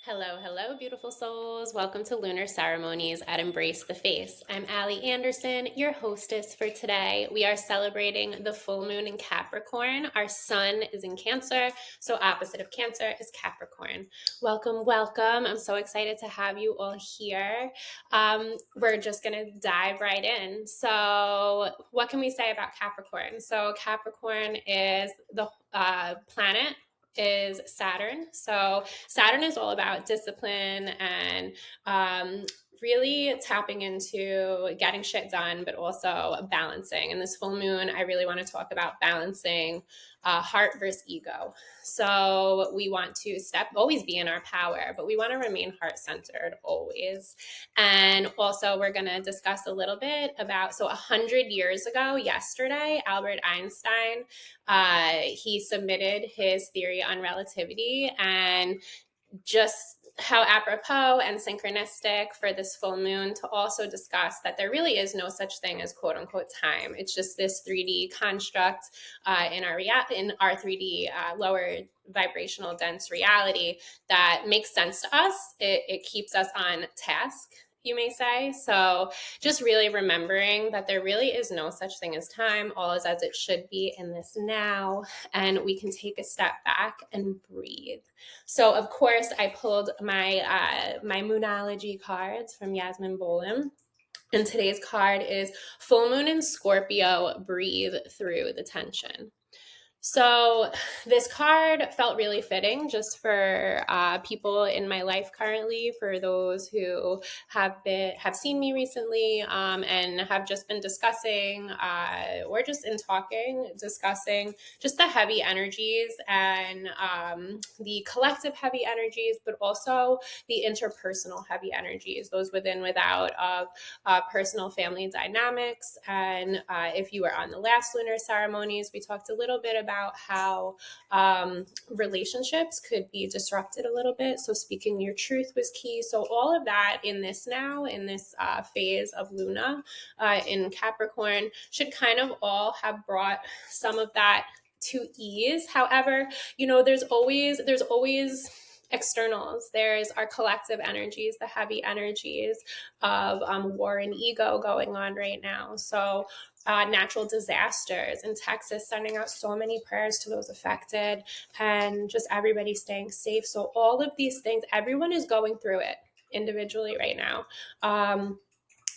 Hello, hello, beautiful souls. Welcome to Lunar Ceremonies at Embrace the Face. I'm Allie Anderson, your hostess for today. We are celebrating the full moon in Capricorn. Our sun is in Cancer, so opposite of Cancer is Capricorn. Welcome, welcome. I'm so excited to have you all here. We're just going to dive right in. So, what can we say about Capricorn? So, Capricorn is the planet is Saturn. So Saturn is all about discipline and really tapping into getting shit done, but also balancing. And this full moon, I really want to talk about balancing heart versus ego. So we want to always be in our power, but we want to remain heart centered always. And also, we're going to discuss a little bit about 100 years ago, yesterday, Albert Einstein he submitted his theory on relativity, and just how apropos and synchronistic for this full moon to also discuss that there really is no such thing as quote unquote time. It's just this 3D construct in our 3D lower vibrational dense reality that makes sense to us. It keeps us on task, you may say. So just really remembering that there really is no such thing as time. All is as it should be in this now, and we can take a step back and breathe. So, of course, I pulled my Moonology cards from Yasmin Bolam. And today's card is Full Moon in Scorpio, Breathe Through the Tension. So this card felt really fitting just for people in my life currently, for those who have seen me recently and have just been discussing or just in discussing just the heavy energies and the collective heavy energies, but also the interpersonal heavy energies, those within without of personal family dynamics. And if you were on the last lunar ceremonies, we talked a little bit about how relationships could be disrupted a little bit. So speaking your truth was key. So all of that in this phase of Luna in Capricorn should kind of all have brought some of that to ease. However, there's always externals. There's our collective energies, the heavy energies of war and ego going on right now. So natural disasters in Texas, sending out so many prayers to those affected and just everybody staying safe. So all of these things, everyone is going through it individually right now.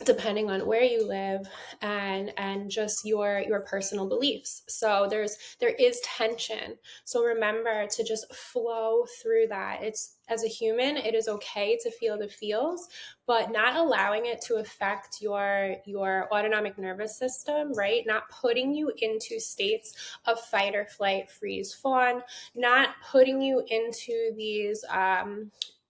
Depending on where you live and just your personal beliefs. So there is tension. So remember to just flow through that. It's, as a human, it is okay to feel the feels, but not allowing it to affect your autonomic nervous system, right? Not putting you into states of fight or flight, freeze, fawn, not putting you into these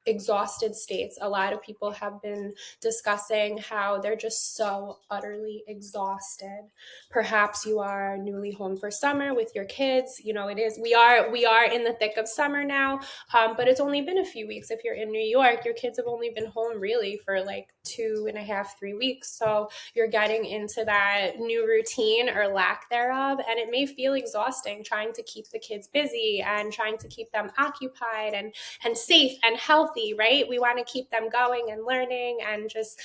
exhausted states. A lot of people have been discussing how they're just so utterly exhausted. Perhaps you are newly home for summer with your kids. It is, we are in the thick of summer now, but it's only been a few weeks. If you're in New York, your kids have only been home really for like 2.5, 3 weeks. So you're getting into that new routine or lack thereof, and it may feel exhausting trying to keep the kids busy and trying to keep them occupied and safe and healthy, right? We want to keep them going and learning, and just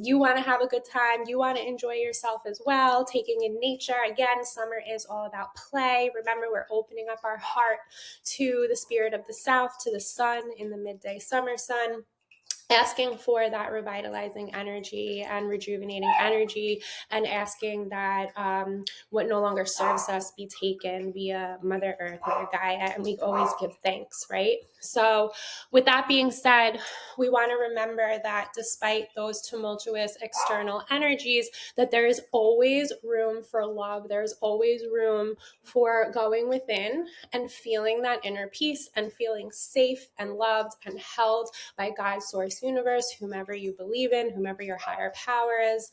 you want to have a good time. You want to enjoy yourself as well, taking in nature. Again, summer is all about play. Remember, we're opening up our heart to the spirit of the south, to the sun in the midday summer sun, asking for that revitalizing energy and rejuvenating energy, and asking that what no longer serves us be taken via Mother Earth, Mother Gaia, and we always give thanks, right? So with that being said, we want to remember that despite those tumultuous external energies, that there is always room for love. There's always room for going within and feeling that inner peace and feeling safe and loved and held by God's source universe, whomever you believe in, whomever your higher power is.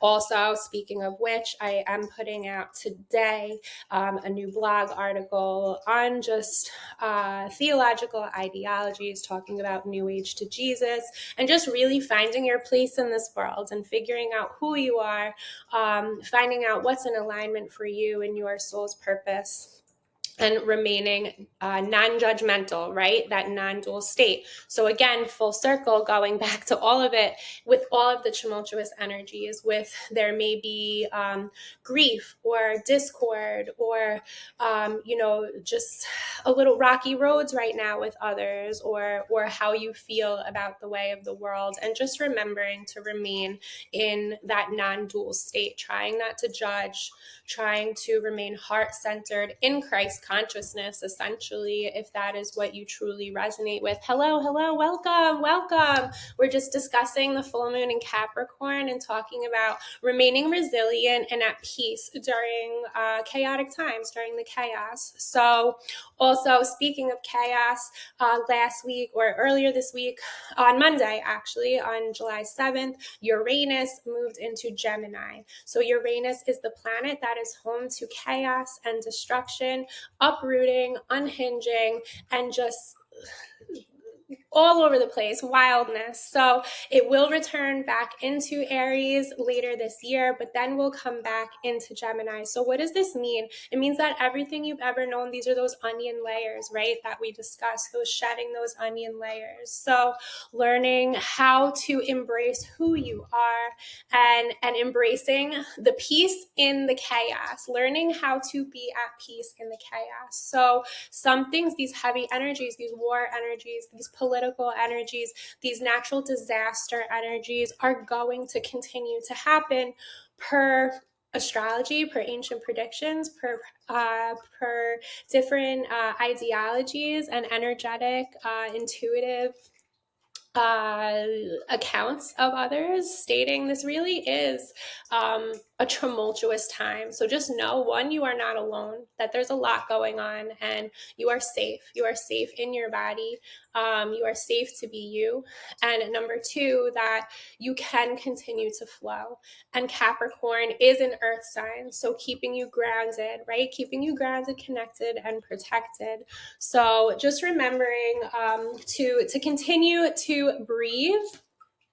Also, speaking of which, I am putting out today a new blog article on just theological ideologies, talking about New Age to Jesus, and just really finding your place in this world and figuring out who you are, finding out what's in alignment for you and your soul's purpose. and remaining non-judgmental, right? That non-dual state. So again, full circle, going back to all of it, with all of the tumultuous energies, with there may be grief or discord or, just a little rocky roads right now with others, or how you feel about the way of the world, and just remembering to remain in that non-dual state, trying not to judge, trying to remain heart-centered in Christ consciousness, essentially, if that is what you truly resonate with. Hello, welcome. We're just discussing the full moon in Capricorn and talking about remaining resilient and at peace during chaotic times, during the chaos. So also, speaking of chaos, last week or earlier this week, on Monday, actually, on July 7th, Uranus moved into Gemini. So Uranus is the planet that is home to chaos and destruction, uprooting, unhinging, and just all over the place, wildness. So it will return back into Aries later this year, but then we'll come back into Gemini. So what does this mean? It means that everything you've ever known, these are those onion layers, right? That we discussed, those shedding those onion layers. So learning how to embrace who you are and embracing the peace in the chaos, learning how to be at peace in the chaos. So some things, these heavy energies, these war energies, these political energies, these natural disaster energies are going to continue to happen per astrology, per ancient predictions, per different ideologies and energetic, intuitive accounts of others, stating this really is a tumultuous time. So just know, one, you are not alone, that there's a lot going on, and you are safe. You are safe in your body. You are safe to be you. And number two, that you can continue to flow. And Capricorn is an earth sign, so keeping you grounded, right? Keeping you grounded, connected, and protected. So just remembering to continue to breathe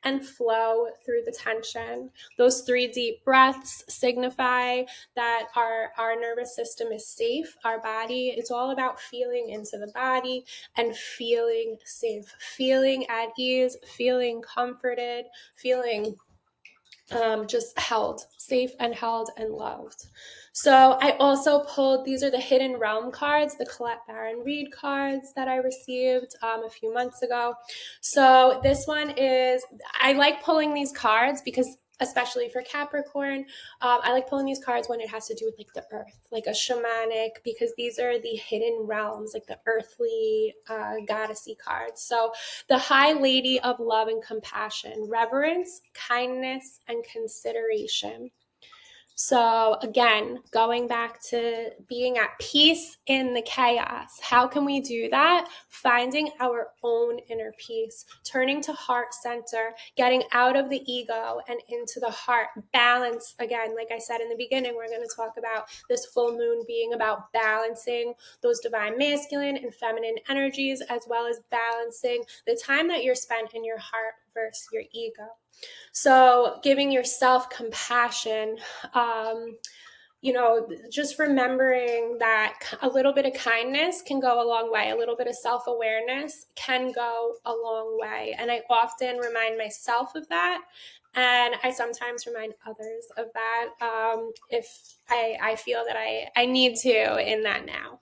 and flow through the tension. Those 3 deep breaths signify that our nervous system is safe, our body. It's all about feeling into the body and feeling safe, feeling at ease, feeling comforted, feeling just held, safe and held and loved. So I also pulled, these are the Hidden Realm cards, the Colette Baron Reed cards that I received a few months ago. So this one is, I like pulling these cards because, especially for Capricorn, I like pulling these cards when it has to do with like the earth, like a shamanic, because these are the hidden realms, like the earthly goddessy cards. So the High Lady of Love and Compassion, reverence, kindness, and consideration. So again, going back to being at peace in the chaos. How can we do that? Finding our own inner peace, turning to heart center, getting out of the ego and into the heart. Balance, again, like I said in the beginning, we're going to talk about this full moon being about balancing those divine masculine and feminine energies, as well as balancing the time that you're spent in your heart versus your ego. So giving yourself compassion, just remembering that a little bit of kindness can go a long way. A little bit of self-awareness can go a long way. And I often remind myself of that. And I sometimes remind others of that if I feel that I need to in that now.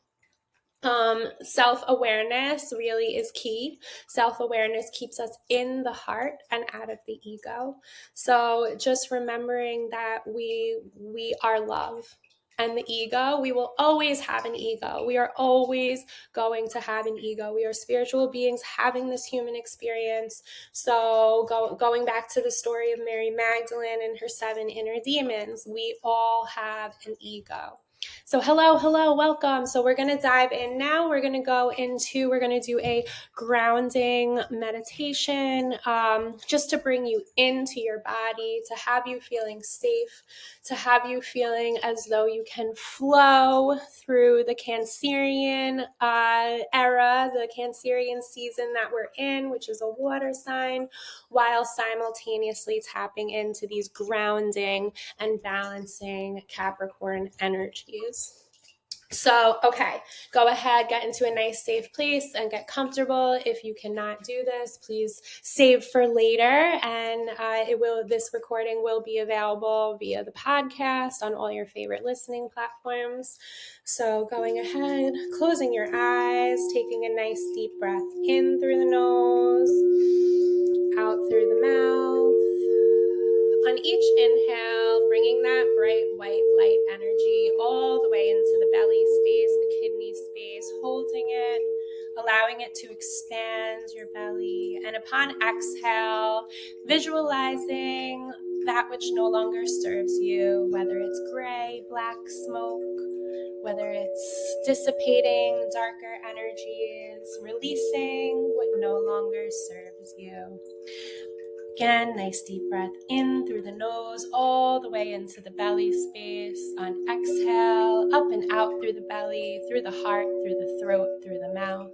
Self-awareness really is key. Self-awareness keeps us in the heart and out of the ego. So just remembering that we are love. And the ego, we will always have an ego. We are always going to have an ego. We are spiritual beings having this human experience. So going back to the story of Mary Magdalene and her 7 inner demons, we all have an ego. So hello, welcome. So we're going to dive in now. We're going to do a grounding meditation, just to bring you into your body, to have you feeling safe, to have you feeling as though you can flow through the Cancerian era, the Cancerian season that we're in, which is a water sign, while simultaneously tapping into these grounding and balancing Capricorn energies. So, okay, go ahead, get into a nice safe place and get comfortable. If you cannot do this, please save for later. And this recording will be available via the podcast on all your favorite listening platforms. So going ahead, closing your eyes, taking a nice deep breath in through the nose, out through the mouth. On each inhale, bringing that bright white light energy all the way into the belly space, the kidney space, holding it, allowing it to expand your belly. And upon exhale, visualizing that which no longer serves you, whether it's gray, black smoke, whether it's dissipating darker energies, releasing what no longer serves you. Again, nice deep breath in through the nose, all the way into the belly space. On exhale, up and out through the belly, through the heart, through the throat, through the mouth.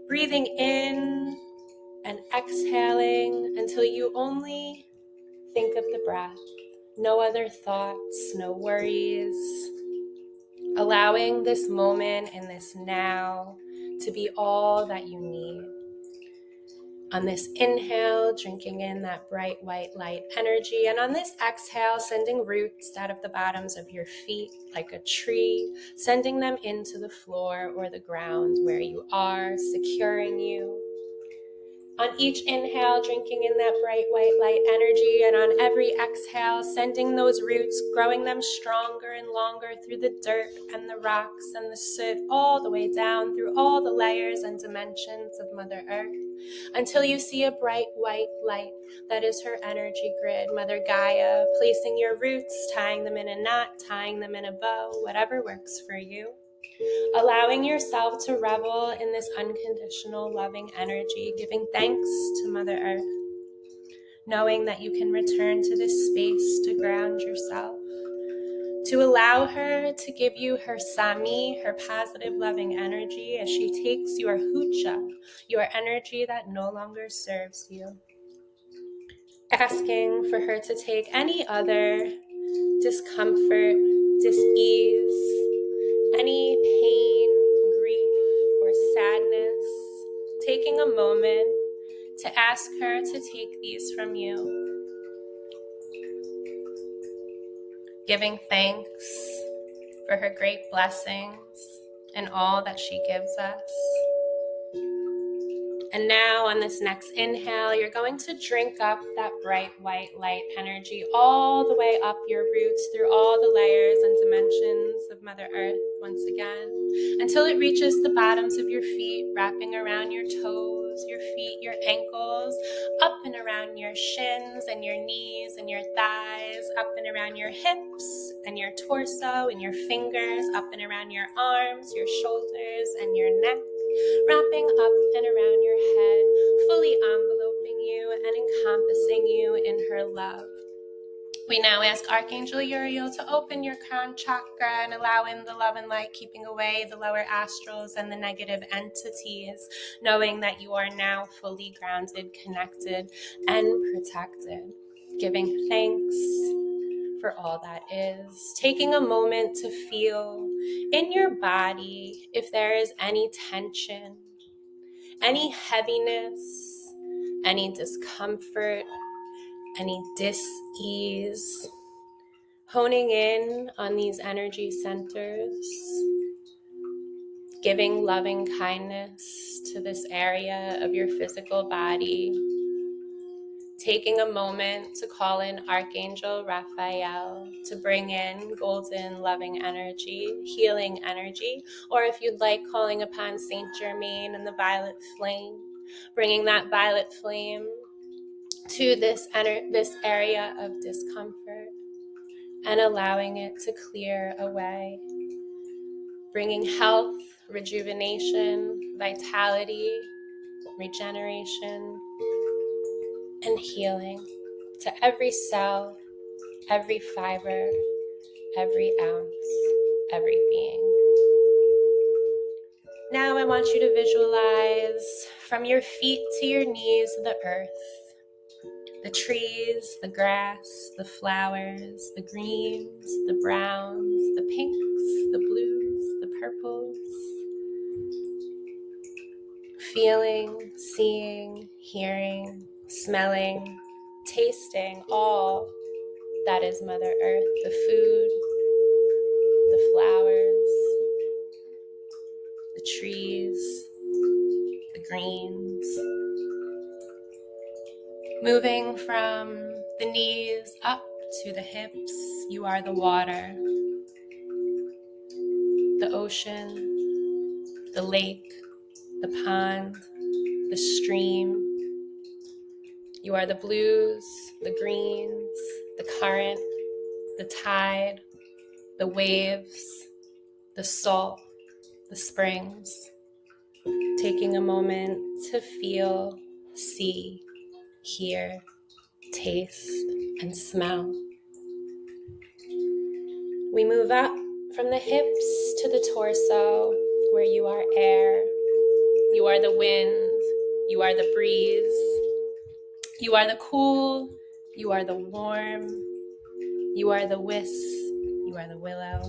Breathing in and exhaling until you only think of the breath. No other thoughts, no worries. Allowing this moment and this now to be all that you need. On this inhale, drinking in that bright white light energy. And on this exhale, sending roots out of the bottoms of your feet like a tree, sending them into the floor or the ground where you are, securing you. On each inhale, drinking in that bright white light energy, and on every exhale, sending those roots, growing them stronger and longer through the dirt and the rocks and the soot, all the way down through all the layers and dimensions of Mother Earth, until you see a bright white light that is her energy grid, Mother Gaia, placing your roots, tying them in a knot, tying them in a bow, whatever works for you. Allowing yourself to revel in this unconditional loving energy, giving thanks to Mother Earth, knowing that you can return to this space to ground yourself, to allow her to give you her Sami, her positive loving energy, as she takes your Hucha, your energy that no longer serves you. Asking for her to take any other discomfort, dis-ease, any pain, grief, or sadness, taking a moment to ask her to take these from you. Giving thanks for her great blessings and all that she gives us. And now on this next inhale, you're going to drink up that bright white light energy all the way up your roots through all the layers and dimensions of Mother Earth once again, until it reaches the bottoms of your feet, wrapping around your toes, your feet, your ankles, up and around your shins and your knees and your thighs, up and around your hips and your torso and your fingers, up and around your arms, your shoulders, and your neck, wrapping up and around your head, fully enveloping you and encompassing you in her love. We now ask Archangel Uriel to open your crown chakra and allow in the love and light, keeping away the lower astrals and the negative entities, knowing that you are now fully grounded, connected, and protected. Giving thanks for all that is. Taking a moment to feel in your body if there is any tension, any heaviness, any discomfort, any dis-ease. Honing in on these energy centers, giving loving kindness to this area of your physical body. Taking a moment to call in Archangel Raphael to bring in golden loving energy, healing energy, or if you'd like, calling upon Saint Germain and the violet flame, bringing that violet flame to this area of discomfort and allowing it to clear away, bringing health, rejuvenation, vitality, regeneration, and healing to every cell, every fiber, every ounce, every being. Now I want you to visualize from your feet to your knees the earth, the trees, the grass, the flowers, the greens, the browns, the pinks, the blues, the purples. Feeling, seeing, hearing, smelling, tasting all that is Mother Earth, the food, the flowers, the trees, the greens. Moving from the knees up to the hips, you are the water, the ocean, the lake, the pond, the stream. You are the blues, the greens, the current, the tide, the waves, the salt, the springs. Taking a moment to feel, see, hear, taste, and smell. We move up from the hips to the torso, where you are air. You are the wind. You are the breeze. You are the cool. You are the warm. You are the wisp. You are the willow.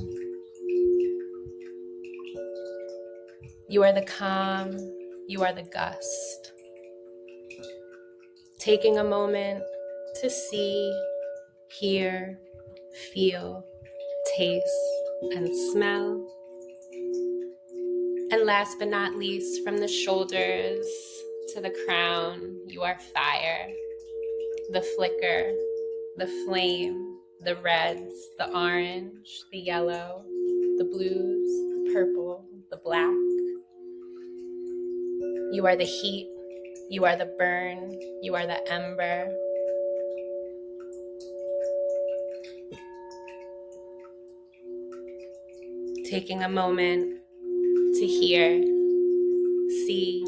You are the calm. You are the gust. Taking a moment to see, hear, feel, taste, and smell. And last but not least, from the shoulders to the crown, you are fire, the flicker, the flame, the reds, the orange, the yellow, the blues, the purple, the black. You are the heat, you are the burn, you are the ember. Taking a moment to hear, see,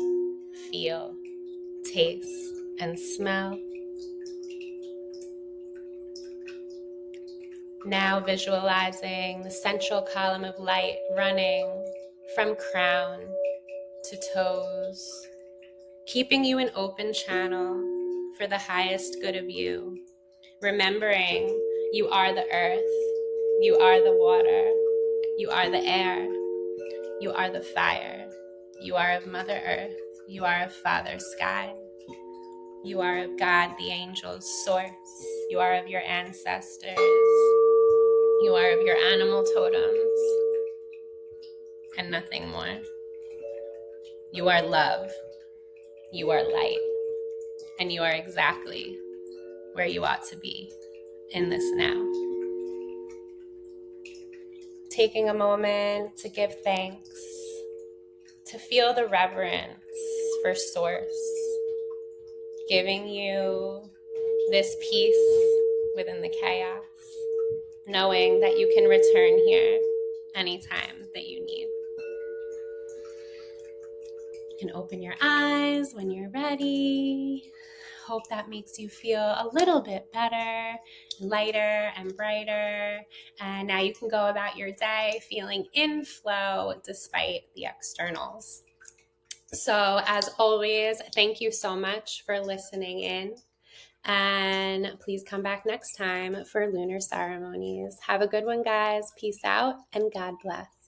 feel, taste, and smell. Now visualizing the central column of light running from crown to toes, keeping you an open channel for the highest good of you. Remembering you are the earth, you are the water, you are the air, you are the fire, you are of Mother Earth, you are of Father Sky, you are of God the angels' source, you are of your ancestors, you are of your animal totems, and nothing more. You are love, you are light, and you are exactly where you ought to be in this now. Taking a moment to give thanks, to feel the reverence for Source, giving you this peace within the chaos, knowing that you can return here anytime that you need. You can open your eyes when you're ready. Hope that makes you feel a little bit better, lighter and brighter. And now you can go about your day feeling in flow despite the externals. So as always, thank you so much for listening in. And please come back next time for Lunar Ceremonies. Have a good one, guys. Peace out and God bless.